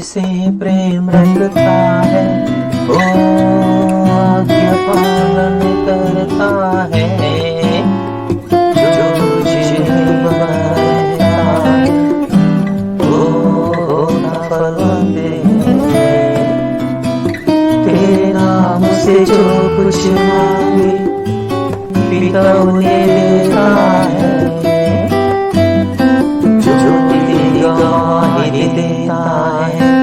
से प्रेम रखता है, वो आज्ञा पालन करता है, जो तुझे बनाता है वो फल दे। तेरे नाम से जो कुछ मांगे पिता उन्हें देता है, जो तेरी गवाही देता है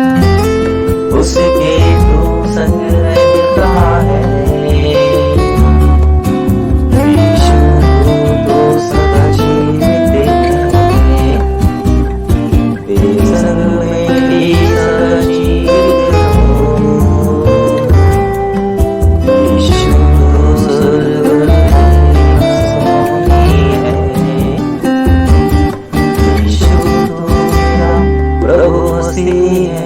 उसके तो संग रहता है। यीशु तो सदा जीवित है, तेरे संग मेरी सदा जीवित हो। यीशु तो स्वर्ग में स्वामी है, यीशु तो मेरा प्रभु मसीह है।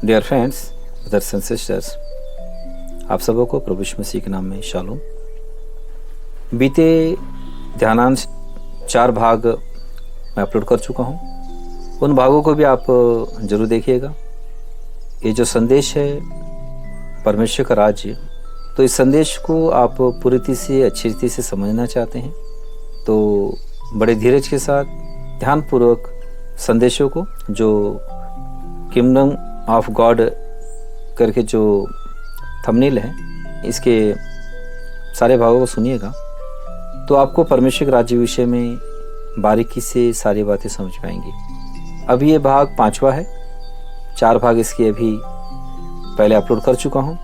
Dear friends, brothers and sisters, आप सबों को प्रभु यीशु मसीह के नाम में शालोम। बीते ध्यानांश 4 भाग मैं अपलोड कर चुका हूँ। उन भागों को भी आप जरूर देखिएगा। ये जो संदेश है परमेश्वर का राज्य, तो इस संदेश को आप पूरी रीति से अच्छी रीति से समझना चाहते हैं तो बड़े धीरज के साथ ध्यानपूर्वक संदेशों को, जो किंगडम ऑफ गॉड करके जो थंबनेल है, इसके सारे भागों को सुनिएगा तो आपको परमेश्वर के राज्य विषय में बारीकी से सारी बातें समझ पाएंगी। अभी ये भाग 5वां है। 4 भाग इसके अभी पहले अपलोड कर चुका हूँ।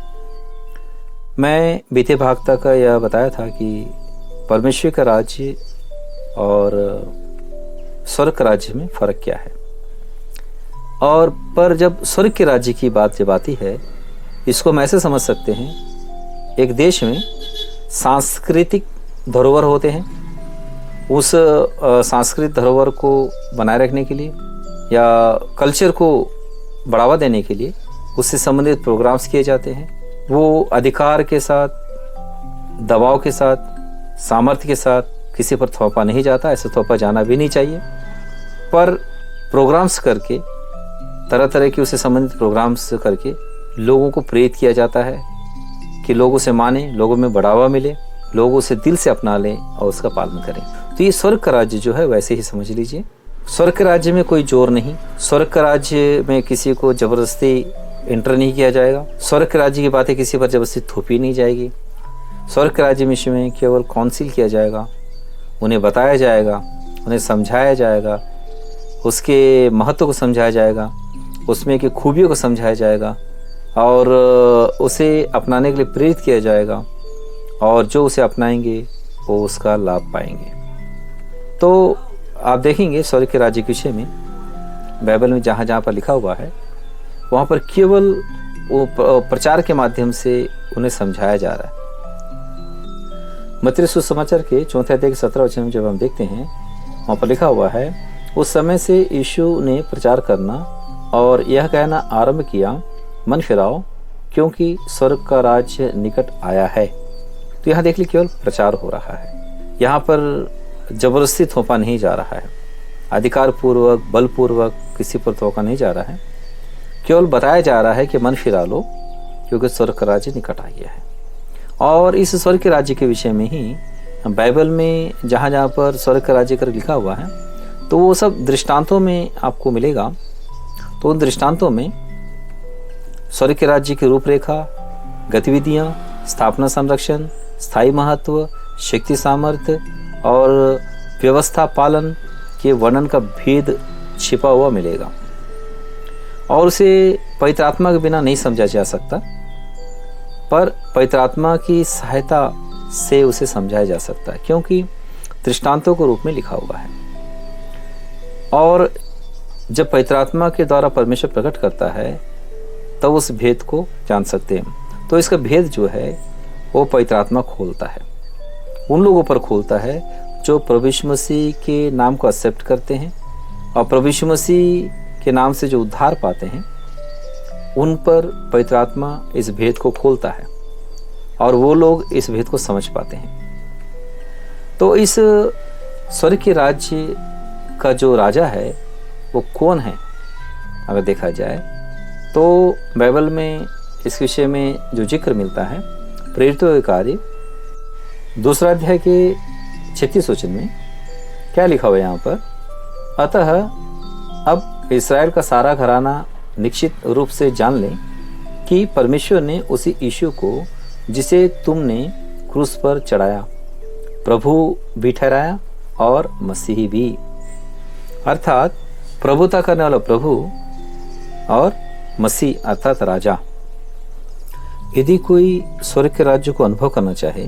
मैं बीते भाग तक यह बताया था कि परमेश्वर का राज्य और स्वर्ग के राज्य में फर्क क्या है, और पर जब स्वर्ग के राज्य की बात जब आती है, इसको हम ऐसे समझ सकते हैं, एक देश में सांस्कृतिक धरोहर होते हैं। उस सांस्कृतिक धरोहर को बनाए रखने के लिए या कल्चर को बढ़ावा देने के लिए उससे संबंधित प्रोग्राम्स किए जाते हैं। वो अधिकार के साथ, दबाव के साथ, सामर्थ्य के साथ किसी पर थोपा नहीं जाता, ऐसे थोपा जाना भी नहीं चाहिए। पर प्रोग्राम्स करके, तरह तरह के उससे संबंधित प्रोग्राम्स करके लोगों को प्रेरित किया जाता है कि लोग उसे माने, लोगों में बढ़ावा मिले, लोग उसे दिल से अपना लें और उसका पालन करें। तो ये स्वर्ग का राज्य जो है वैसे ही समझ लीजिए। स्वर्ग के राज्य में कोई जोर नहीं, स्वर्ग के राज्य में किसी को जबरदस्ती एंटर नहीं किया जाएगा, स्वर्ग के राज्य की बातें किसी पर जबरदस्ती थोपी नहीं जाएगी। स्वर्ग के राज्य में केवल काउंसिल किया जाएगा, उन्हें बताया जाएगा, उन्हें समझाया जाएगा, उसके महत्व को समझाया जाएगा, उसमें की खूबियों को समझाया जाएगा और उसे अपनाने के लिए प्रेरित किया जाएगा, और जो उसे अपनाएंगे वो उसका लाभ पाएंगे। तो आप देखेंगे स्वर्ग के राज्य के विषय में बाइबल में जहाँ जहाँ पर लिखा हुआ है, वहाँ पर केवल वो प्रचार के माध्यम से उन्हें समझाया जा रहा है। मत्ती सुसमाचार के 4 अध्याय के 17 वचन में जब हम देखते हैं, वहाँ पर लिखा हुआ है, उस समय से यीशु ने प्रचार करना और यह कहना आरंभ किया, मन फिराओ क्योंकि स्वर्ग का राज्य निकट आया है। तो यहाँ देख ली केवल प्रचार हो रहा है, यहाँ पर जबरदस्ती थोपा नहीं जा रहा है, अधिकार पूर्वक, बलपूर्वक किसी पर थोपा नहीं जा रहा है, केवल बताया जा रहा है कि मन फिरा लो क्योंकि स्वर्ग का राज्य निकट आ गया है। और इस स्वर्ग के राज्य के विषय में ही बाइबल में जहाँ जहाँ पर स्वर्ग का राज्य कर लिखा हुआ है, तो वो सब दृष्टांतों में आपको मिलेगा। तो उन दृष्टांतों में स्वर्ग के राज्य की रूपरेखा, गतिविधियाँ, स्थापना, संरक्षण, स्थायी महत्व, शक्ति, सामर्थ्य और व्यवस्था पालन के वर्णन का भेद छिपा हुआ मिलेगा, और उसे पवित्र आत्मा के बिना नहीं समझा जा सकता, पर पवित्र आत्मा की सहायता से उसे समझाया जा सकता है, क्योंकि दृष्टांतों के रूप में लिखा हुआ है। और जब पवित्र आत्मा के द्वारा परमेश्वर प्रकट करता है तब उस भेद को जान सकते हैं। तो इसका भेद जो है वो पवित्र आत्मा खोलता है, उन लोगों पर खोलता है जो प्रभु यीशु मसीह के नाम को एक्सेप्ट करते हैं और प्रभु यीशु मसीह के नाम से जो उद्धार पाते हैं, उन पर पवित्र आत्मा इस भेद को खोलता है और वो लोग इस भेद को समझ पाते हैं। तो इस स्वर्ग के राज्य का जो राजा है वो कौन है, अगर देखा जाए तो बाइबल में इस विषय में जो जिक्र मिलता है प्रेरितों के कार्य 2 अध्याय के 36 वचन में क्या लिखा हुआ है यहाँ पर, अतः अब इस्राएल का सारा घराना निश्चित रूप से जान ले कि परमेश्वर ने उसी यीशु को जिसे तुमने क्रूस पर चढ़ाया प्रभु भी ठहराया और मसीही भी, अर्थात प्रभुता करने वाला प्रभु और मसीह अर्थात राजा। यदि कोई स्वर्ग के राज्य को अनुभव करना चाहे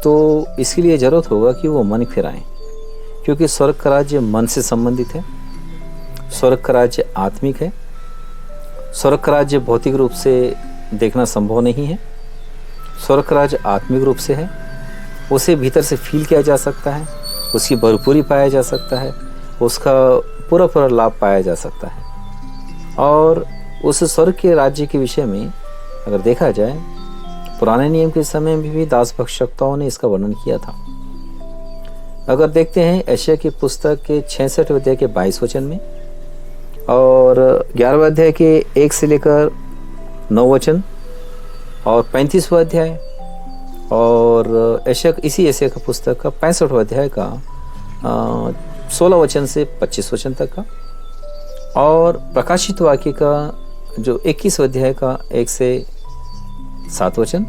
तो इसके लिए जरूरत होगा कि वो मन फिराएं, क्योंकि स्वर्ग का राज्य मन से संबंधित है, स्वर्ग का राज्य आत्मिक है, स्वर्ग का राज्य भौतिक रूप से देखना संभव नहीं है, स्वर्ग का राज्य आत्मिक रूप से है, उसे भीतर से फील किया जा सकता है, उसकी भरपूरी पाया जा सकता है, उसका पूरा पूरा लाभ पाया जा सकता है। और उस स्वर्ग के राज्य के विषय में अगर देखा जाए पुराने नियम के समय में भी दास भक्षकताओं ने इसका वर्णन किया था। अगर देखते हैं यशायाह की पुस्तक के 66 अध्याय के 22 वचन में और 11वें अध्याय के 1 से लेकर 9 वचन और 35वां अध्याय और इसी यशायाह की पुस्तक का 65वां अध्याय का 16 वचन से 25 वचन तक का और प्रकाशित वाक्य का जो 21 अध्याय का 1 से 7 वचन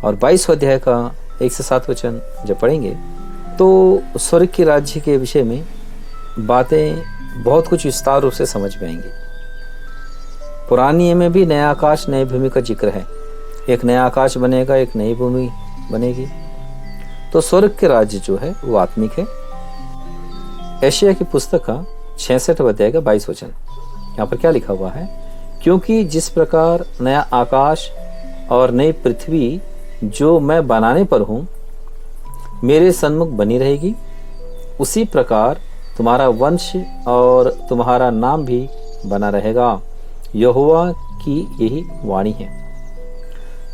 और 22 अध्याय का 1 से 7 वचन जब पढ़ेंगे तो स्वर्ग के राज्य के विषय में बातें बहुत कुछ विस्तार रूप से समझ में आएंगी। पुरानी नियम में भी नया आकाश नई भूमि का जिक्र है, एक नया आकाश बनेगा, एक नई भूमि बनेगी। तो स्वर्ग के राज्य जो है वो आत्मिक है। यशायाह की पुस्तक का 66 अध्याय का 22 वचन, यहाँ पर क्या लिखा हुआ है, क्योंकि जिस प्रकार नया आकाश और नई पृथ्वी जो मैं बनाने पर हूँ मेरे सन्मुख बनी रहेगी, उसी प्रकार तुम्हारा वंश और तुम्हारा नाम भी बना रहेगा, यहोवा की यही वाणी है।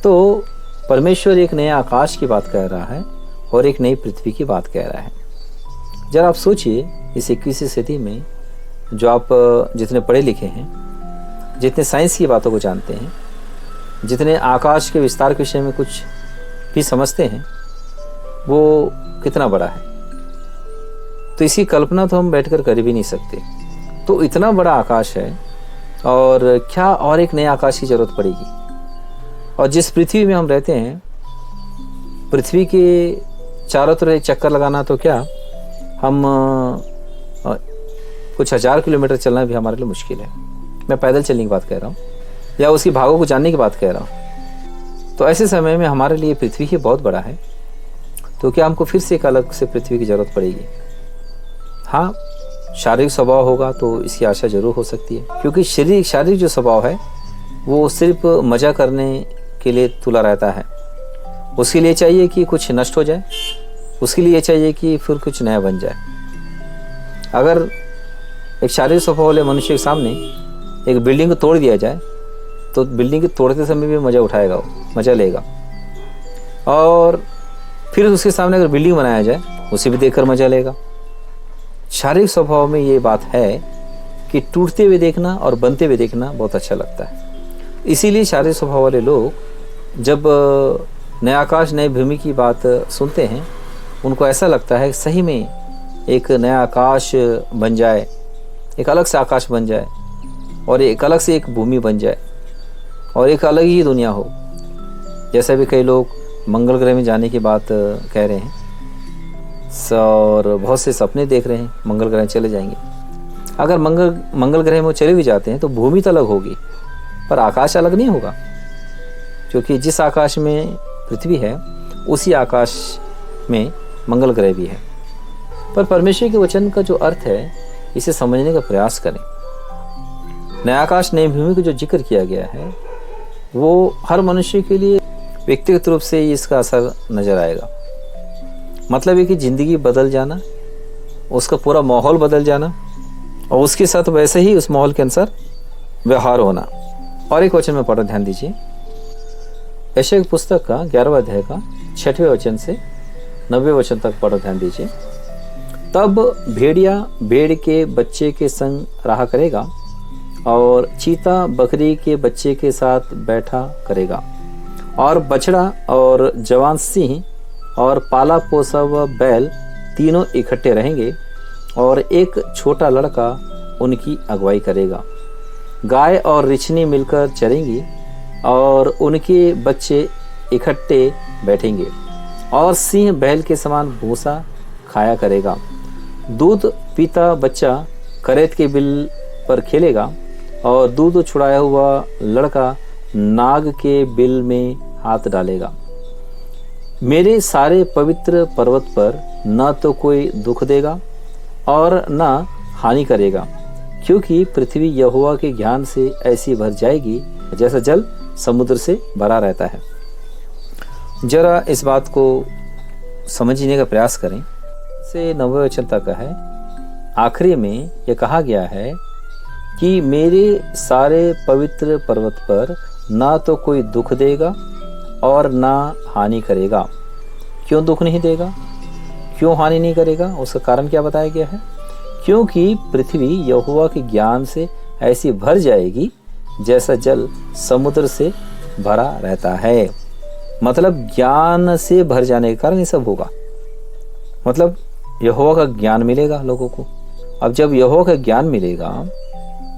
तो परमेश्वर एक नए आकाश की बात कह रहा है और एक नई पृथ्वी की बात कह रहा है। जरा आप सोचिए इस 21वीं सदी में जो आप जितने पढ़े लिखे हैं, जितने साइंस की बातों को जानते हैं, जितने आकाश के विस्तार के विषय में कुछ भी समझते हैं, वो कितना बड़ा है, तो इसकी कल्पना तो हम बैठकर कर भी नहीं सकते। तो इतना बड़ा आकाश है और क्या और एक नए आकाश की जरूरत पड़ेगी। और जिस पृथ्वी में हम रहते हैं, पृथ्वी के चारों तरफ एक चक्कर लगाना तो क्या, हम कुछ 1000 किलोमीटर चलना भी हमारे लिए मुश्किल है। मैं पैदल चलने की बात कह रहा हूँ या उसकी भागों को जानने की बात कह रहा हूँ। तो ऐसे समय में हमारे लिए पृथ्वी ही बहुत बड़ा है, तो क्या हमको फिर से एक अलग से पृथ्वी की जरूरत पड़ेगी। हाँ, शारीरिक स्वभाव होगा तो इसकी आशा जरूर हो सकती है, क्योंकि शारीरिक जो स्वभाव है वो सिर्फ मजा करने के लिए तुला रहता है। उसके लिए चाहिए कि कुछ नष्ट हो जाए, उसके लिए चाहिए कि फिर कुछ नया बन जाए। अगर एक शारीरिक स्वभाव वाले मनुष्य के सामने एक बिल्डिंग को तोड़ दिया जाए तो बिल्डिंग के तोड़ते समय भी मजा उठाएगा, वो मजा लेगा। और फिर उसके सामने अगर बिल्डिंग बनाया जाए उसे भी देखकर मजा लेगा। शारीरिक स्वभाव में ये बात है कि टूटते हुए देखना और बनते हुए देखना बहुत अच्छा लगता है। इसीलिए शारीरिक स्वभाव वाले लोग जब नया आकाश नई भूमि की बात सुनते हैं, उनको ऐसा लगता है सही में एक नया आकाश बन जाए, एक अलग से आकाश बन जाए और एक अलग से एक भूमि बन जाए और एक अलग ही दुनिया हो। जैसे भी कई लोग मंगल ग्रह में जाने की बात कह रहे हैं और बहुत से सपने देख रहे हैं, मंगल ग्रह चले जाएंगे। अगर मंगल ग्रह में चले भी जाते हैं तो भूमि तो अलग होगी पर आकाश अलग नहीं होगा, क्योंकि जिस आकाश में पृथ्वी है उसी आकाश में मंगल ग्रह भी है। पर परमेश्वर के वचन का जो अर्थ है इसे समझने का प्रयास करें। नया आकाश नई भूमि को जो जिक्र किया गया है वो हर मनुष्य के लिए व्यक्तिगत रूप से इसका असर नजर आएगा। मतलब है कि जिंदगी बदल जाना, उसका पूरा माहौल बदल जाना और उसके साथ वैसे ही उस माहौल के अनुसार व्यवहार होना। और एक वचन में पढ़ो, ध्यान दीजिए, यशायाह की पुस्तक का 11वें अध्याय का 6वें वचन से 9वें वचन तक पढ़ो, ध्यान दीजिए। तब भेड़िया भेड़ के बच्चे के संग रहा करेगा और चीता बकरी के बच्चे के साथ बैठा करेगा, और बछड़ा और जवान सिंह और पाला पोसा हुआ बैल तीनों इकट्ठे रहेंगे और एक छोटा लड़का उनकी अगुवाई करेगा। गाय और रिछनी मिलकर चरेंगी और उनके बच्चे इकट्ठे बैठेंगे, और सिंह बैल के समान भूसा खाया करेगा। दूध पीता बच्चा करेत के बिल पर खेलेगा और दूध छुड़ाया हुआ लड़का नाग के बिल में हाथ डालेगा। मेरे सारे पवित्र पर्वत पर न तो कोई दुख देगा और न हानि करेगा, क्योंकि पृथ्वी यहोवा के ज्ञान से ऐसी भर जाएगी जैसा जल समुद्र से भरा रहता है। जरा इस बात को समझने का प्रयास करें। से 90वें वचन तक है। आखिरी में यह कहा गया है कि मेरे सारे पवित्र पर्वत पर ना तो कोई दुख देगा और ना हानि करेगा। क्यों दुख नहीं देगा, क्यों हानि नहीं करेगा? उसका कारण क्या बताया गया है? क्योंकि पृथ्वी यहोवा के ज्ञान से ऐसी भर जाएगी जैसा जल समुद्र से भरा रहता है। मतलब ज्ञान से भर जाने के कारण ये सब होगा। मतलब यहोवा का ज्ञान मिलेगा लोगों को। अब जब यहोवा का ज्ञान मिलेगा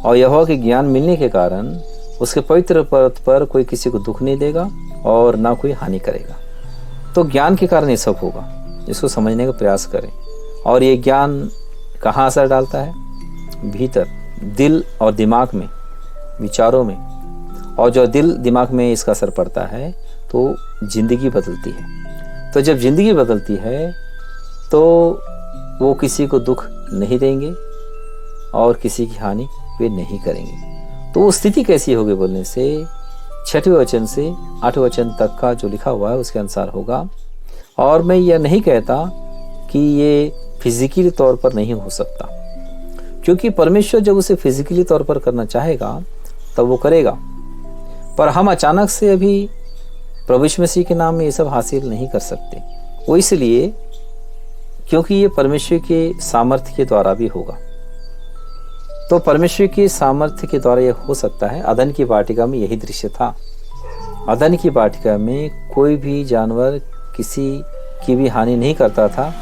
और यहोवा के ज्ञान मिलने के कारण उसके पवित्र पर्वत पर कोई किसी को दुख नहीं देगा और ना कोई हानि करेगा, तो ज्ञान के कारण ये सब होगा। इसको समझने का प्रयास करें। और ये ज्ञान कहाँ असर डालता है? भीतर, दिल और दिमाग में, विचारों में। और जो दिल दिमाग में इसका असर पड़ता है तो जिंदगी बदलती है। तो जब जिंदगी बदलती है तो वो किसी को दुख नहीं देंगे और किसी की हानि वे नहीं करेंगे। तो वो स्थिति कैसी होगी बोलने से 6वें वचन से 8वें वचन तक का जो लिखा हुआ है उसके अनुसार होगा। और मैं यह नहीं कहता कि ये फिजिकली तौर पर नहीं हो सकता, क्योंकि परमेश्वर जब उसे फिजिकली तौर पर करना चाहेगा तब वो करेगा। पर हम अचानक से अभी प्रभु यीशु मसीह के नाम में ये सब हासिल नहीं कर सकते। वो इसलिए क्योंकि ये परमेश्वर के सामर्थ्य के द्वारा भी होगा। तो परमेश्वर के सामर्थ्य के द्वारा यह हो सकता है। अदन की वाटिका में यही दृश्य था। अदन की वाटिका में कोई भी जानवर किसी की भी हानि नहीं करता था,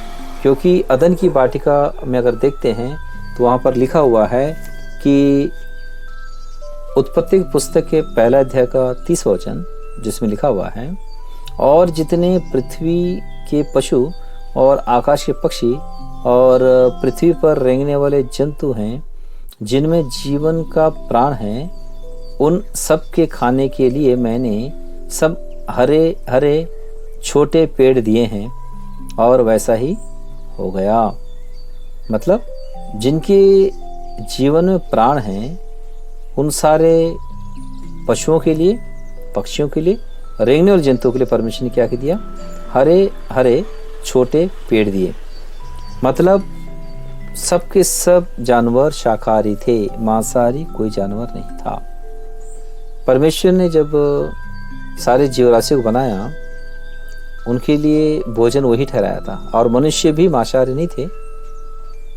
क्योंकि अदन की वाटिका में अगर देखते हैं तो वहाँ पर लिखा हुआ है कि उत्पत्ति पुस्तक के 1 अध्याय का 30वां वचन, जिसमें लिखा हुआ है, और जितने पृथ्वी के पशु और आकाश के पक्षी और पृथ्वी पर रेंगने वाले जंतु हैं, जिनमें जीवन का प्राण है, उन सब के खाने के लिए मैंने सब हरे हरे छोटे पेड़ दिए हैं। और वैसा ही हो गया। मतलब जिनके जीवन में प्राण हैं उन सारे पशुओं के लिए, पक्षियों के लिए, रेंगने वाले जंतुओं के लिए परमेश्वर ने क्या दिया? हरे हरे छोटे पेड़ दिए। मतलब सबके सब जानवर शाकाहारी थे, मांसाहारी कोई जानवर नहीं था। परमेश्वर ने जब सारे जीवराशियों को बनाया उनके लिए भोजन वही ठहराया था। और मनुष्य भी मांसाहारी नहीं थे,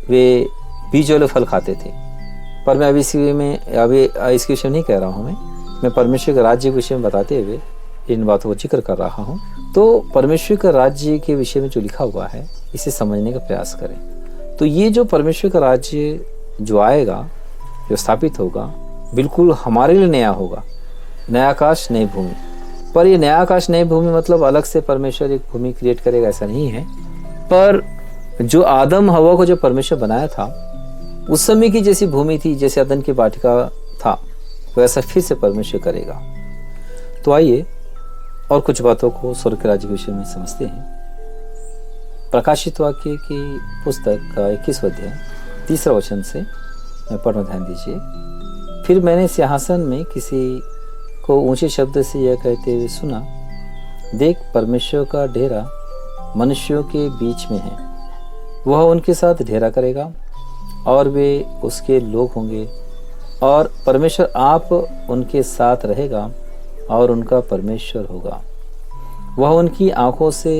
वे बीज वाले फल खाते थे। पर मैं अभी इसके विषय में नहीं कह रहा हूँ। मैं परमेश्वर के राज्य के विषय में बताते हुए इन बातों को जिक्र कर रहा हूँ। तो परमेश्वर का राज्य के विषय में जो लिखा हुआ है इसे समझने का प्रयास करें। तो ये जो परमेश्वर का राज्य जो आएगा, जो स्थापित होगा, बिल्कुल हमारे लिए नया होगा। नया आकाश नई भूमि। पर ये नया आकाश नई भूमि मतलब अलग से परमेश्वर एक भूमि क्रिएट करेगा, ऐसा नहीं है। पर जो आदम हवा को जो परमेश्वर बनाया था उस समय की जैसी भूमि थी, जैसे अदन की वाटिका था, वैसा फिर से परमेश्वर करेगा। तो आइए और कुछ बातों को स्वर्ग के राज्य के विषय में समझते हैं। प्रकाशित वाक्य की पुस्तक का 21वां अध्याय 3 वचन से मैं पढ़ना, ध्यान दीजिए। फिर मैंने सिंहासन में किसी को ऊंचे शब्द से यह कहते हुए सुना, देख परमेश्वर का डेरा मनुष्यों के बीच में है। वह उनके साथ डेरा करेगा और वे उसके लोग होंगे, और परमेश्वर आप उनके साथ रहेगा और उनका परमेश्वर होगा। वह उनकी आंखों से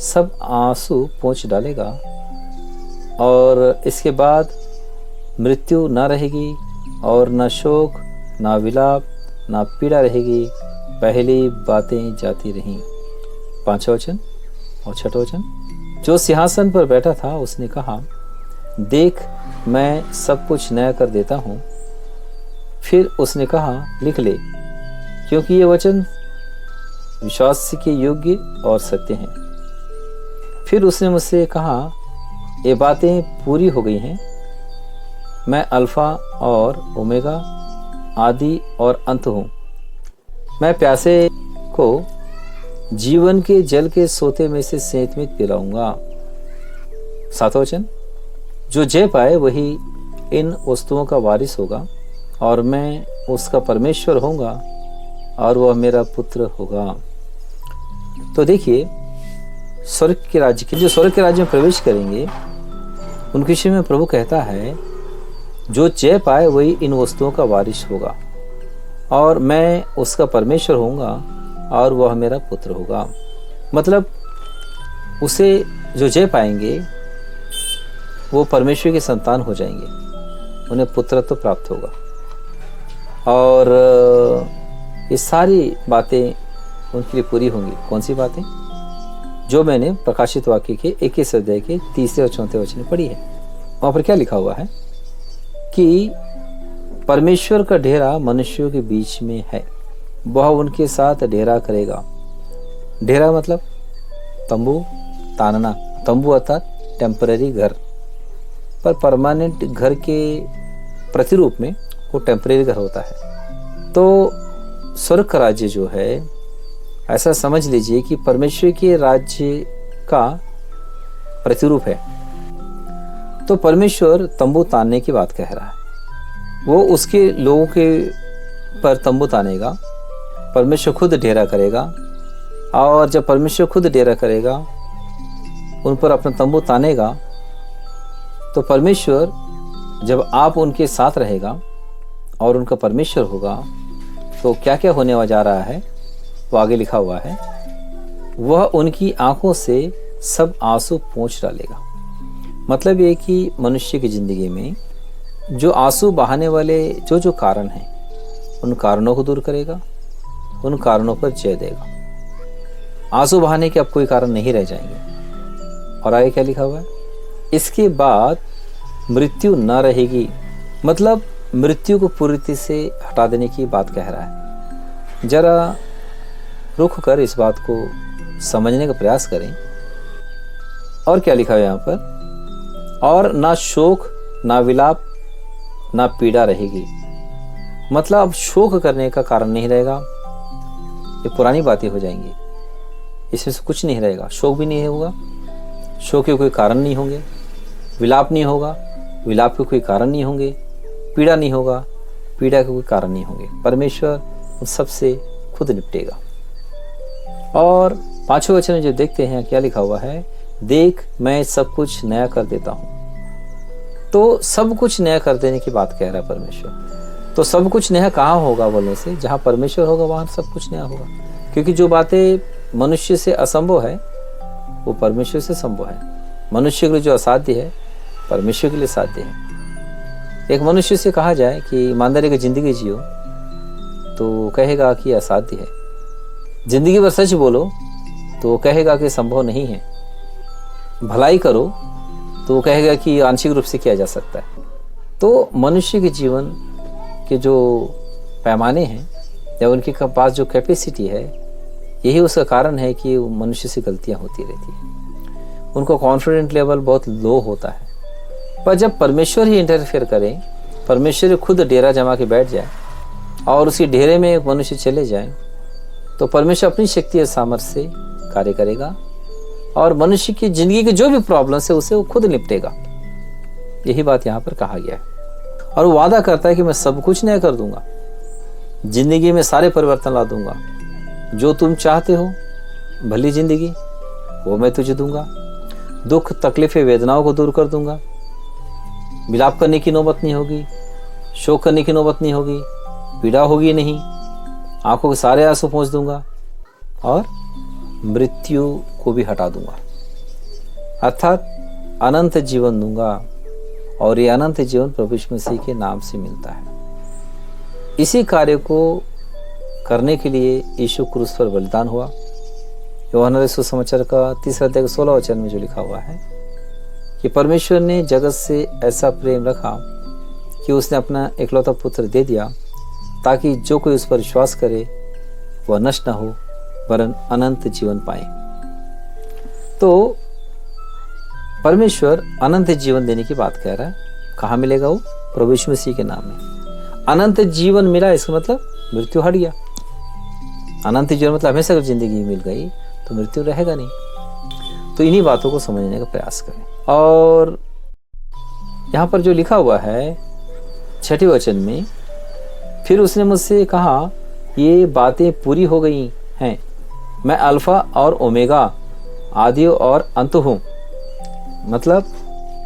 सब आंसू पोंछ डालेगा और इसके बाद मृत्यु न रहेगी और न शोक, न विलाप, न पीड़ा रहेगी, पहली बातें जाती रहीं। 5वां वचन और 6वां वचन। जो सिंहासन पर बैठा था उसने कहा, देख मैं सब कुछ नया कर देता हूँ। फिर उसने कहा, लिख ले, क्योंकि ये वचन विश्वास के योग्य और सत्य हैं। फिर उसने मुझसे कहा, ये बातें पूरी हो गई हैं। मैं अल्फा और ओमेगा, आदि और अंत हूँ। मैं प्यासे को जीवन के जल के सोते में से सेंतमित पिलाऊंगा। 7वां वचन। जो जय पाए वही इन वस्तुओं का वारिस होगा और मैं उसका परमेश्वर होऊंगा और वह मेरा पुत्र होगा। तो देखिए, स्वर्ग के राज्य के जो स्वर्ग के राज्य में प्रवेश करेंगे उनके विषय में प्रभु कहता है, जो जय पाए वही इन वस्तुओं का वारिस होगा और मैं उसका परमेश्वर होऊंगा और वह मेरा पुत्र होगा। मतलब उसे जो जय पाएंगे वो परमेश्वर के संतान हो जाएंगे, उन्हें पुत्रत्व प्राप्त होगा। और ये सारी बातें उनके लिए पूरी होंगी। कौन सी बातें? जो मैंने प्रकाशित वाक्य के 21 अध्याय के 3 और 4 वचन में पढ़ी है। वहाँ पर क्या लिखा हुआ है कि परमेश्वर का डेरा मनुष्यों के बीच में है, वह उनके साथ डेरा करेगा। डेरा मतलब तंबू तानना। तंबू अर्थात टेम्पररी घर, पर परमानेंट घर के प्रतिरूप में वो टेम्पररी घर होता है। तो स्वर्ग का राज्य जो है, ऐसा समझ लीजिए कि परमेश्वर के राज्य का प्रतिरूप है। तो परमेश्वर तंबू तानने की बात कह रहा है। वो उसके लोगों के पर तंबू तानेगा, परमेश्वर खुद डेरा करेगा। और जब परमेश्वर खुद डेरा करेगा, उन पर अपना तंबू तानेगा, तो परमेश्वर जब आप उनके साथ रहेगा और उनका परमेश्वर होगा, तो क्या क्या होने जा रहा है वो आगे लिखा हुआ है। वह उनकी आंखों से सब आंसू पोंछ डालेगा। मतलब ये कि मनुष्य की जिंदगी में जो आंसू बहाने वाले जो कारण हैं, उन कारणों को दूर करेगा, उन कारणों पर जय देगा। आंसू बहाने के अब कोई कारण नहीं रह जाएंगे। और आगे क्या लिखा हुआ है? इसके बाद मृत्यु न रहेगी। मतलब मृत्यु को पूरी रीति से हटा देने की बात कह रहा है। जरा रुक कर इस बात को समझने का प्रयास करें। और क्या लिखा है यहाँ पर? और ना शोक, ना विलाप, ना पीड़ा रहेगी। मतलब अब शोक करने का कारण नहीं रहेगा। ये पुरानी बातें हो जाएंगी, इसमें से कुछ नहीं रहेगा। शोक भी नहीं होगा, शोक के कोई कारण नहीं होंगे। विलाप नहीं होगा, विलाप के कोई कारण नहीं होंगे। पीड़ा नहीं होगा, पीड़ा के कोई कारण नहीं होंगे। परमेश्वर उन सबसे खुद निपटेगा। और 5वें वचन में जो देखते हैं, क्या लिखा हुआ है? देख मैं सब कुछ नया कर देता हूं। तो सब कुछ नया कर देने की बात कह रहा है परमेश्वर। तो सब कुछ नया कहाँ होगा बोलने से, जहां परमेश्वर होगा वहां सब कुछ नया होगा। क्योंकि जो बातें मनुष्य से असंभव है वो परमेश्वर से संभव है। मनुष्य के लिए जो असाध्य है परमेश्वर के लिए साध्य है। एक मनुष्य से कहा जाए कि ईमानदारी की जिंदगी जियो, तो कहेगा कि असाध्य है। जिंदगी भर सच बोलो तो वो कहेगा कि संभव नहीं है। भलाई करो तो वो कहेगा कि आंशिक रूप से किया जा सकता है। तो मनुष्य के जीवन के जो पैमाने हैं या उनके पास जो कैपेसिटी है, यही उसका कारण है कि मनुष्य से गलतियां होती रहती है। उनको कॉन्फिडेंट लेवल बहुत लो होता है। पर जब परमेश्वर ही इंटरफेयर करे, परमेश्वर खुद डेरा जमा के बैठ जाए और उसी डेरे में एक मनुष्य चले जाए, तो परमेश्वर अपनी शक्ति और सामर्थ्य से कार्य करेगा और मनुष्य की जिंदगी के जो भी प्रॉब्लम्स है उसे वो खुद निपटेगा। यही बात यहाँ पर कहा गया है। और वो वादा करता है कि मैं सब कुछ नया कर दूंगा, जिंदगी में सारे परिवर्तन ला दूंगा। जो तुम चाहते हो भली जिंदगी, वो मैं तुझे दूंगा। दुख, तकलीफें, वेदनाओं को दूर कर दूंगा। विलाप करने की नौबत नहीं होगी, शोक करने की नौबत नहीं होगी, पीड़ा होगी नहीं। आंखों के सारे आंसू पोंछ दूंगा और मृत्यु को भी हटा दूंगा। अर्थात अनंत जीवन दूंगा, और ये अनंत जीवन प्रभु यीशु मसीह के नाम से मिलता है। इसी कार्य को करने के लिए यीशु क्रूस पर बलिदान हुआ। यूहन्ना सुसमाचार का 3 अध्याय 16 वचन में जो लिखा हुआ है कि परमेश्वर ने जगत से ऐसा प्रेम रखा कि उसने अपना एकलौता पुत्र दे दिया, ताकि जो कोई उस पर विश्वास करे वह नष्ट न हो वरन अनंत जीवन पाए। तो परमेश्वर अनंत जीवन देने की बात कह रहा है। कहाँ मिलेगा वो? प्रभु यीशु मसीह के नाम में। अनंत जीवन मिला, इसका मतलब मृत्यु हट गया। अनंत जीवन मतलब हमेशा अगर जिंदगी मिल गई तो मृत्यु रहेगा नहीं। तो इन्हीं बातों को समझने का प्रयास करें। और यहाँ पर जो लिखा हुआ है 6 वचन में, फिर उसने मुझसे कहा, ये बातें पूरी हो गई हैं। मैं अल्फा और ओमेगा, आदि और अंत हूँ। मतलब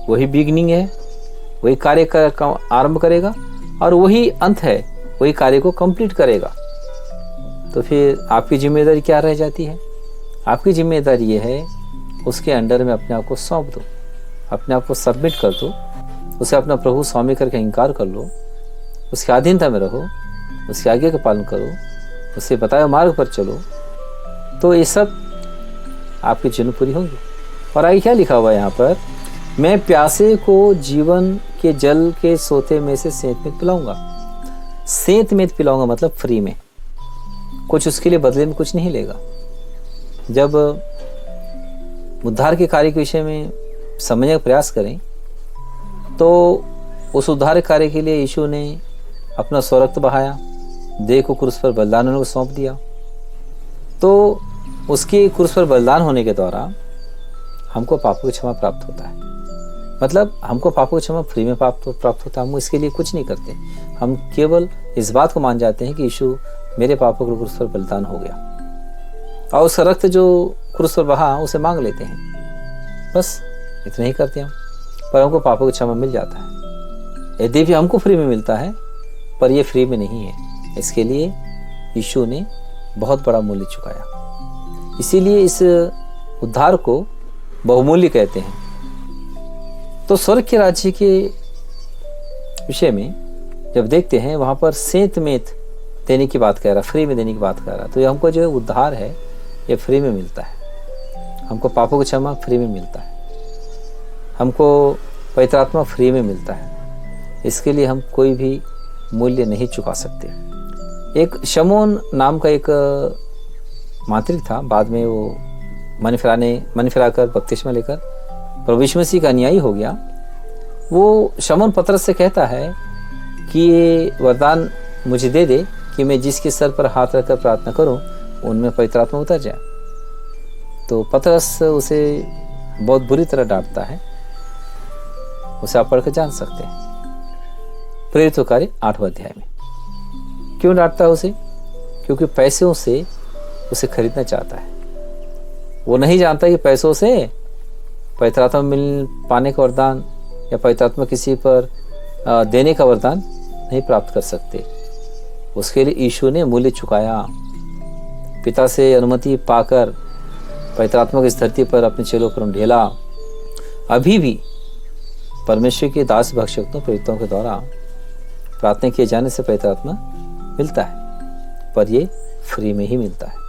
वही बिगिनिंग है, वही कार्य का आरंभ करेगा, और वही अंत है, वही कार्य को कंप्लीट करेगा। तो फिर आपकी जिम्मेदारी क्या रह जाती है? आपकी जिम्मेदारी ये है, उसके अंडर में अपने आप को सौंप दो, अपने आप को सबमिट कर दो, उसे अपना प्रभु स्वामी करके इंकार कर लो, उसकी अधीनता में रहो, उसके आज्ञा का पालन करो, उसे बताए मार्ग पर चलो, तो ये सब आपकी जीवन पूरी होंगी। और आगे क्या लिखा हुआ है यहाँ पर? मैं प्यासे को जीवन के जल के सोते में से सेंत में पिलाऊंगा। सेंत में पिलाऊंगा मतलब फ्री में, कुछ उसके लिए बदले में कुछ नहीं लेगा। जब उद्धार के कार्य के विषय में समझने का प्रयास करें तो उस उद्धार कार्य के लिए यीशु ने अपना स्वरक्त बहाया, देह को क्रूस पर बलिदान होने को सौंप दिया। तो उसके क्रूस पर बलिदान होने के द्वारा हमको पापों की क्षमा प्राप्त होता है। मतलब हमको पापों की क्षमा फ्री में प्राप्त होता है। हम इसके लिए कुछ नहीं करते, हम केवल इस बात को मान जाते हैं कि यीशु मेरे पापों के क्रूस पर बलिदान हो गया, और उसका रक्त जो क्रूस पर बहा उसे मांग लेते हैं। बस इतना ही करते हम, पर हमको पापों की क्षमा मिल जाता है। यदि भी हमको फ्री में मिलता है, पर यह फ्री में नहीं है। इसके लिए यीशु ने बहुत बड़ा मूल्य चुकाया। इसीलिए इस उद्धार को बहुमूल्य कहते हैं। तो स्वर्ग के राज्य के विषय में जब देखते हैं, वहां पर सेंत मेत देने की बात कह रहा, फ्री में देने की बात कर रहा। तो ये हमको जो उद्धार है ये फ्री में मिलता है। हमको पापों की क्षमा फ्री में मिलता है, हमको पवित्र आत्मा फ्री में मिलता है। इसके लिए हम कोई भी मूल्य नहीं चुका सकते। एक शमौन नाम का एक मांत्रिक था, बाद में वो मन फिराकर बपतिस्मा लेकर प्रभु यीशु मसीह का अनुयायी हो गया। वो शमौन पतरस से कहता है कि ये वरदान मुझे दे दे कि मैं जिसके सर पर हाथ रखकर प्रार्थना करूं उनमें पवित्र आत्मा उतर जाए। तो पतरस उसे बहुत बुरी तरह डांटता है। उसे आप पढ़कर जान सकते हैं प्रेरितों कार्य 8वें अध्याय में। क्यों डांटता है उसे? क्योंकि पैसों से उसे खरीदना चाहता है। वो नहीं जानता कि पैसों से पवित्र आत्मा मिल पाने का वरदान या पवित्र आत्मा किसी पर देने का वरदान नहीं प्राप्त कर सकते। उसके लिए यीशु ने मूल्य चुकाया। पिता से अनुमति पाकर पवित्र आत्मा की इस धरती पर अपने चेलों पर ढेला। अभी भी परमेश्वर के दास भक्तों प्रेरितों के द्वारा प्रार्थना किए जाने से पवित्र आत्मा मिलता है, पर ये फ्री में ही मिलता है।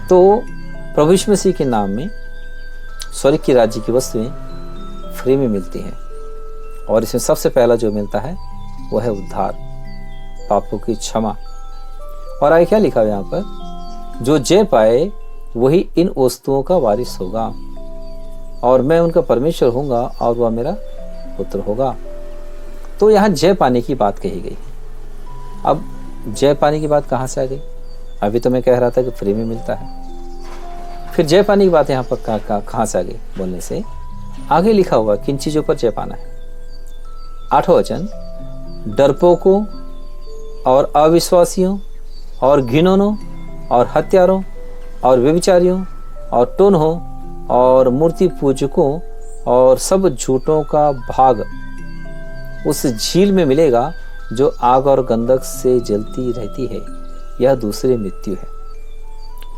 तो प्रभु यीशु मसीह के नाम में स्वर्ग की राज्य की वस्तुएं फ्री में मिलती हैं, और इसमें सबसे पहला जो मिलता है वह है उद्धार, पापों की क्षमा। और आगे क्या लिखा है यहाँ पर? जो जय पाए वही इन वस्तुओं का वारिस होगा, और मैं उनका परमेश्वर होऊंगा और वह मेरा पुत्र होगा। तो यहाँ जय पाने की बात कही गई। अब जय पाने की बात कहाँ से आ गई? अभी तो मैं कह रहा था कि फ्री में मिलता है, फिर जय पाने की बात यहाँ पर कहाँ से आ गई बोलने से आगे लिखा हुआ किन चीजों पर जय पाना है। 8वां वचन, डरपोकों और अविश्वासियों और घिनौनों और हत्यारों और व्यभिचारियों और टोन्हों और मूर्ति पूजकों और सब झूठों का भाग उस झील में मिलेगा जो आग और गंधक से जलती रहती है। यह दूसरी मृत्यु है।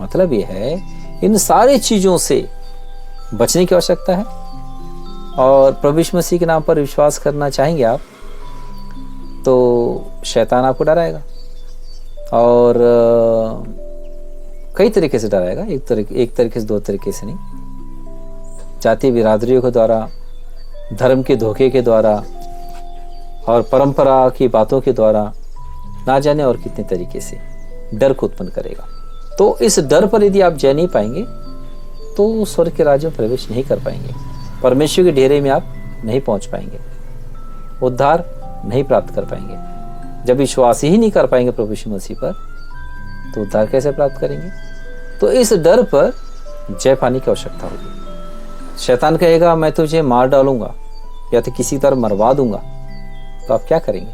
मतलब यह है इन सारी चीजों से बचने की आवश्यकता है। और प्रभु यीशु मसीह के नाम पर विश्वास करना चाहेंगे आप, तो शैतान आपको डराएगा और कई तरीके से डराएगा, एक तरीके से, दो तरीके से नहीं। जाति बिरादरियों के द्वारा, धर्म के धोखे के द्वारा और परंपरा की बातों के द्वारा, ना जाने और कितने तरीके से डर को उत्पन्न करेगा। तो इस डर पर यदि आप जय नहीं पाएंगे तो स्वर्ग के राज्य में प्रवेश नहीं कर पाएंगे, परमेश्वर के डेरे में आप नहीं पहुंच पाएंगे, उद्धार नहीं प्राप्त कर पाएंगे। जब विश्वास ही नहीं कर पाएंगे प्रभु यीशु मसीह पर, तो उद्धार कैसे प्राप्त करेंगे? तो इस डर पर जय पाने की आवश्यकता होगी। शैतान कहेगा मैं तुझे मार डालूंगा या तो किसी तरह मरवा दूंगा, तो आप क्या करेंगे?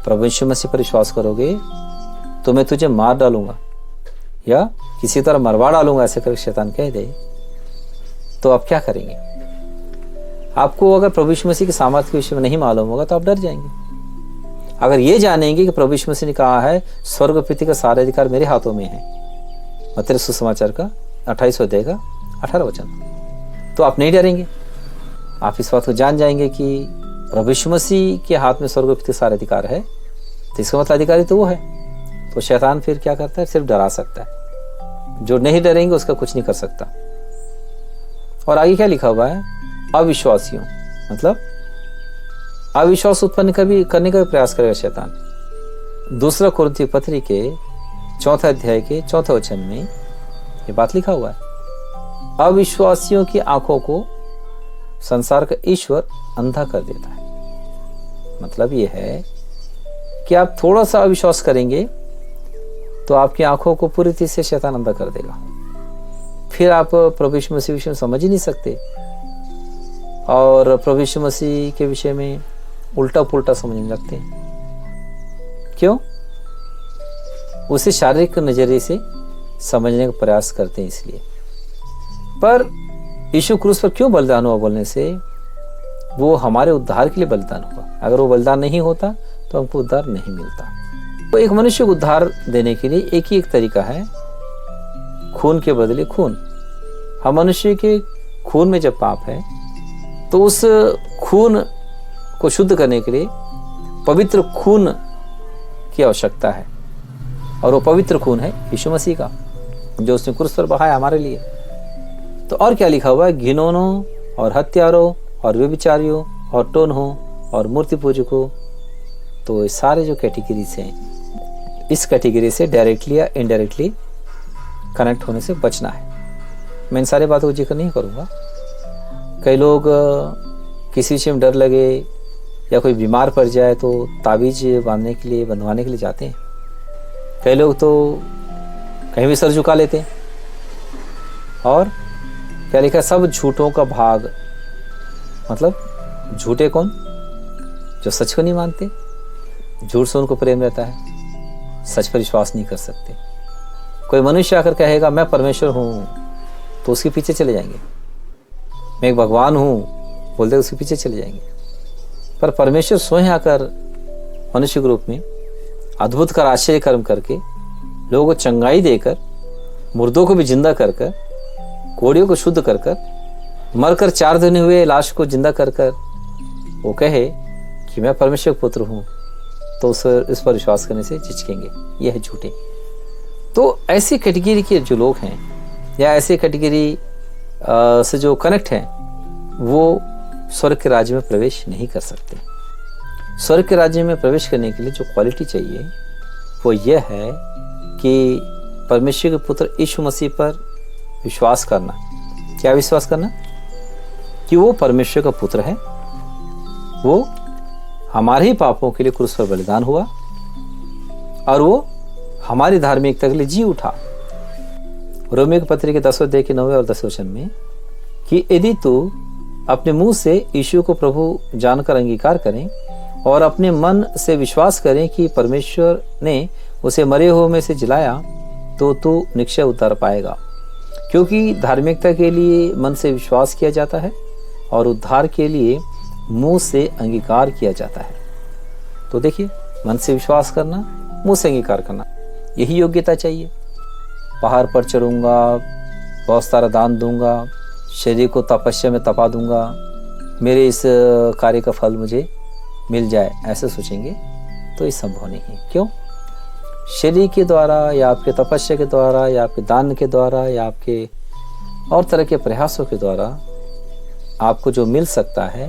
प्रभु यीशु मसीह पर विश्वास करोगे तो मैं तुझे मार डालूंगा या किसी तरह मरवा डालूंगा, ऐसे करके शैतान कह दे, तो आप क्या करेंगे? आपको अगर प्रभु यीशु मसीह के सामर्थ्य के विषय में नहीं मालूम होगा तो आप डर जाएंगे। अगर ये जानेंगे कि प्रभु यीशु मसीह ने कहा है स्वर्ग पृथ्वी का सारा अधिकार मेरे हाथों में है, मत्ती सुसमाचार का 28 अध्याय का 18 वचन, तो आप नहीं डरेंगे। आप इस बात को जान जाएंगे कि प्रभु यीशु मसीह के हाथ में स्वर्ग पृथ्वी का सारा अधिकार है, तो इसका मतलब अधिकारी तो वो है। तो शैतान फिर क्या करता है? सिर्फ डरा सकता है। जो नहीं डरेंगे उसका कुछ नहीं कर सकता। और आगे क्या लिखा हुआ है? अविश्वासियों, मतलब अविश्वास उत्पन्न करने का भी प्रयास करेगा शैतान। 2 कुरिन्थियों पत्री के 4 अध्याय के 4 वचन में ये बात लिखा हुआ है, अविश्वासियों की आंखों को संसार का ईश्वर अंधा कर देता है। मतलब ये है कि आप थोड़ा सा अविश्वास करेंगे तो आपकी आंखों को पूरी तरह से शैतान अंधा कर देगा। फिर आप प्रभु यीशु मसीह विषय में समझ ही नहीं सकते और प्रभु यीशु मसीह के विषय में उल्टा पुल्टा समझने लगते हैं। क्यों? उसे शारीरिक नजरिए से समझने का प्रयास करते हैं इसलिए। पर यीशु क्रूस पर क्यों बलिदान हुआ बोलने से, वो हमारे उद्धार के लिए बलिदान हुआ। अगर वो बलिदान नहीं होता तो हमको उद्धार नहीं मिलता। तो एक मनुष्य को उद्धार देने के लिए एक ही एक तरीका है, खून के बदले खून। हम मनुष्य के खून में जब पाप है तो उस खून को शुद्ध करने के लिए पवित्र खून की आवश्यकता है, और वो पवित्र खून है यीशु मसीह का, जो उसने क्रूस पर बहाया हमारे लिए। तो और क्या लिखा हुआ है? घिनौनों और हत्यारों और व्यभिचारियों और टोन्हों और मूर्ति पूजकों। तो ये सारे जो कैटेगरीज हैं, इस कैटेगरी से डायरेक्टली या इनडायरेक्टली कनेक्ट होने से बचना है। मैं इन सारी बातों को जिक्र नहीं करूँगा। कई लोग किसी विषय में डर लगे या कोई बीमार पड़ जाए तो ताबीज बंधवाने के लिए जाते हैं। कई लोग तो कहीं भी सर झुका लेते हैं। और क्या लिखा? सब झूठों का भाग, मतलब झूठे कौन? जो सच को नहीं मानते, झूठ से उनको प्रेम रहता है, सच पर विश्वास नहीं कर सकते। कोई मनुष्य आकर कहेगा मैं परमेश्वर हूं, तो उसके पीछे चले जाएंगे। मैं एक भगवान हूं बोलते उसके पीछे चले जाएंगे। पर परमेश्वर स्वयं आकर मनुष्य के रूप में अद्भुत कर आश्चर्य कर्म करके लोगों को चंगाई देकर, मुर्दों को भी जिंदा कर कर, कोड़ियों को शुद्ध कर कर, मरकर 4 दिन हुए लाश को जिंदा कर कर वो कहे कि मैं परमेश्वर का पुत्र हूं, तो इस पर विश्वास करने से झिझकेंगे। यह है झूठे। तो ऐसी कैटेगरी के जो लोग हैं या ऐसे कैटेगरी से जो कनेक्ट हैं, वो स्वर्ग के राज्य में प्रवेश नहीं कर सकते। स्वर्ग के राज्य में प्रवेश करने के लिए जो क्वालिटी चाहिए वो यह है कि परमेश्वर के पुत्र यीशु मसीह पर विश्वास करना। क्या विश्वास करना? कि वो परमेश्वर का पुत्र है, वो हमारे ही पापों के लिए क्रूस पर बलिदान हुआ और वो हमारी धार्मिकता के लिए जी उठा। रोमियो के पत्र के 10 अध्याय के 9 और 10 वचन में कि यदि तू अपने मुंह से यीशु को प्रभु जानकर अंगीकार करें और अपने मन से विश्वास करें कि परमेश्वर ने उसे मरे हुए में से जिलाया, तो तू निश्चय उद्धार पाएगा। क्योंकि धार्मिकता के लिए मन से विश्वास किया जाता है और उद्धार के लिए मुंह से अंगीकार किया जाता है। तो देखिए, मन से विश्वास करना, मुंह से अंगीकार करना, यही योग्यता चाहिए। पहाड़ पर चढ़ूंगा, बहुत सारा दान दूंगा, शरीर को तपस्या में तपा दूंगा, मेरे इस कार्य का फल मुझे मिल जाए, ऐसे सोचेंगे तो ये संभव नहीं है। क्यों? शरीर के द्वारा या आपके तपस्या के द्वारा या आपके दान के द्वारा या आपके और तरह के प्रयासों के द्वारा आपको जो मिल सकता है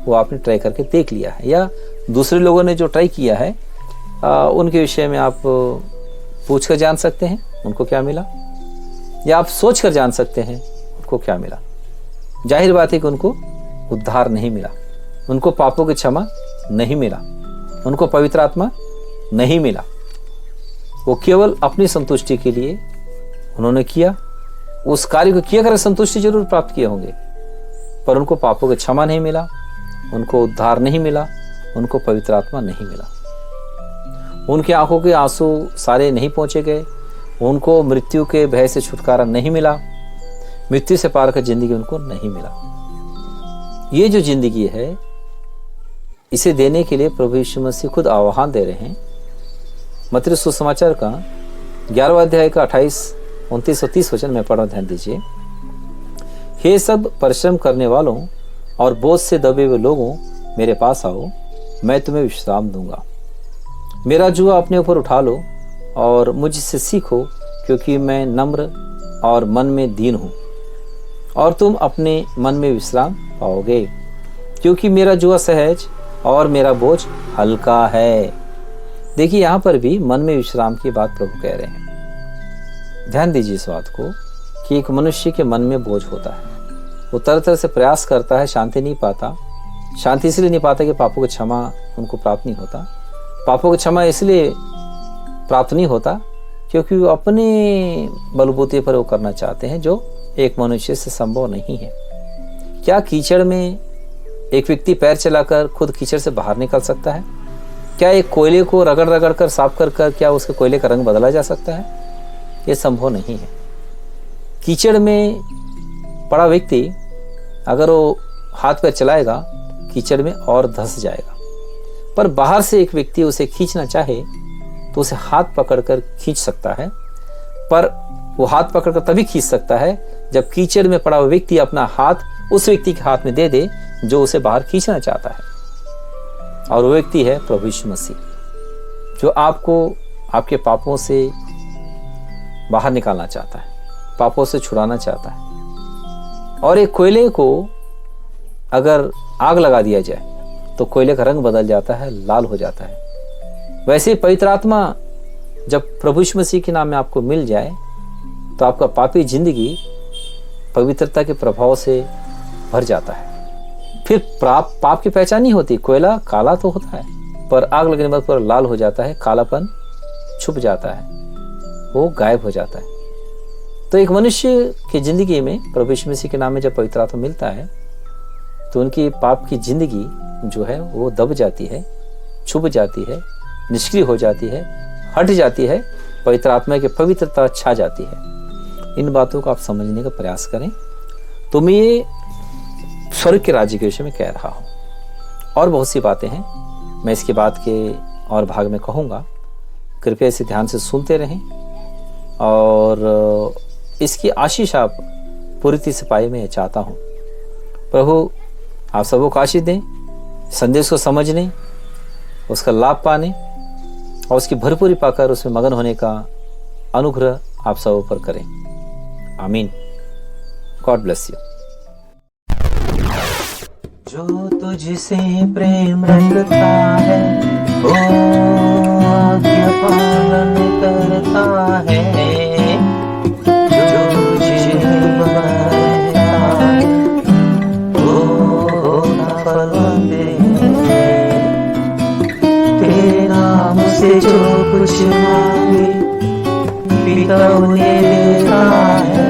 वो आपने ट्राई करके देख लिया है, या दूसरे लोगों ने जो ट्राई किया है उनके विषय में आप पूछ कर जान सकते हैं उनको क्या मिला, या आप सोच कर जान सकते हैं उनको क्या मिला। जाहिर बात है कि उनको उद्धार नहीं मिला, उनको पापों की क्षमा नहीं मिला, उनको पवित्र आत्मा नहीं मिला। वो केवल अपनी संतुष्टि के लिए उन्होंने किया, उस कार्य को किया कर संतुष्टि जरूर प्राप्त किए होंगे, पर उनको पापों की क्षमा नहीं मिला, उनको उद्धार नहीं मिला, उनको पवित्र आत्मा नहीं मिला। उनकी आंखों के आंसू सारे नहीं पहुंचे गए, उनको मृत्यु के भय से छुटकारा नहीं मिला, मृत्यु से पार कर जिंदगी उनको नहीं मिला। ये जो जिंदगी है इसे देने के लिए प्रभु यीशु मसीह खुद आह्वान दे रहे हैं। मत्ती सुसमाचार का 11वां अध्याय का 28, 29 और 30 वचन में पढ़ा, ध्यान दीजिए। हे सब परिश्रम करने वालों और बोझ से दबे हुए लोगों, मेरे पास आओ, मैं तुम्हें विश्राम दूंगा। मेरा जुआ अपने ऊपर उठा लो और मुझसे सीखो, क्योंकि मैं नम्र और मन में दीन हूँ, और तुम अपने मन में विश्राम पाओगे, क्योंकि मेरा जुआ सहज और मेरा बोझ हल्का है। देखिए यहाँ पर भी मन में विश्राम की बात प्रभु कह रहे हैं। ध्यान दीजिए इस बात को कि एक मनुष्य के मन में बोझ होता है, वो तरह तरह से प्रयास करता है, शांति नहीं पाता। शांति इसलिए नहीं पाता कि पापों की क्षमा उनको प्राप्त नहीं होता। पापों की क्षमा इसलिए प्राप्त नहीं होता क्योंकि वो अपने बलबूते पर वो करना चाहते हैं, जो एक मनुष्य से संभव नहीं है। क्या कीचड़ में एक व्यक्ति पैर चलाकर खुद कीचड़ से बाहर निकल सकता है? क्या एक कोयले को रगड़ रगड़ कर साफ कर कर क्या उसके कोयले का रंग बदला जा सकता है? ये संभव नहीं है। कीचड़ में पड़ा व्यक्ति अगर वो हाथ पैर चलाएगा, कीचड़ में और धंस जाएगा। पर बाहर से एक व्यक्ति उसे खींचना चाहे तो उसे हाथ पकड़कर खींच सकता है, पर वो हाथ पकड़कर तभी खींच सकता है जब कीचड़ में पड़ा हुआ व्यक्ति अपना हाथ उस व्यक्ति के हाथ में दे दे जो उसे बाहर खींचना चाहता है। और वो व्यक्ति है प्रभु यीशु मसीह, जो आपको आपके पापों से बाहर निकालना चाहता है, पापों से छुड़ाना चाहता है। और एक कोयले को अगर आग लगा दिया जाए तो कोयले का रंग बदल जाता है, लाल हो जाता है। वैसे पवित्र आत्मा जब प्रभु यीशु मसीह के नाम में आपको मिल जाए तो आपका पापी जिंदगी पवित्रता के प्रभाव से भर जाता है। फिर पाप की पहचान नहीं होती। कोयला काला तो होता है, पर आग लगने के बाद पूरा लाल हो जाता है, कालापन छुप जाता है, वो गायब हो जाता है। तो एक मनुष्य की जिंदगी में प्रभु यीशु मसीह के नाम में जब पवित्र आत्मा मिलता है तो उनकी पाप की जिंदगी जो है वो दब जाती है, छुप जाती है, निष्क्रिय हो जाती है, हट जाती है, पवित्र आत्मा की पवित्रता छा जाती है। इन बातों को आप समझने का प्रयास करें। तो मैं ये स्वर्ग के राज्य के विषय में कह रहा हूं, और बहुत सी बातें हैं, मैं इसके बाद के और भाग में कहूंगा। कृपया इसे ध्यान से सुनते रहें और इसकी आशीष आप पूरी तरह से पाए, मैं चाहता हूं। प्रभु आप सबको को आशीष दें, संदेश को समझने, उसका लाभ पाने और उसकी भरपूरी पाकर उसमें मगन होने का अनुग्रह आप सब पर करें। आमीन। God bless you. जो तुझसे प्रेम रखता है वो आज्ञा पालन करता है, जो तुझे बनाता है वो फल दे। तेरे नाम से जो कुछ मांगे पिता उन्हें देता है,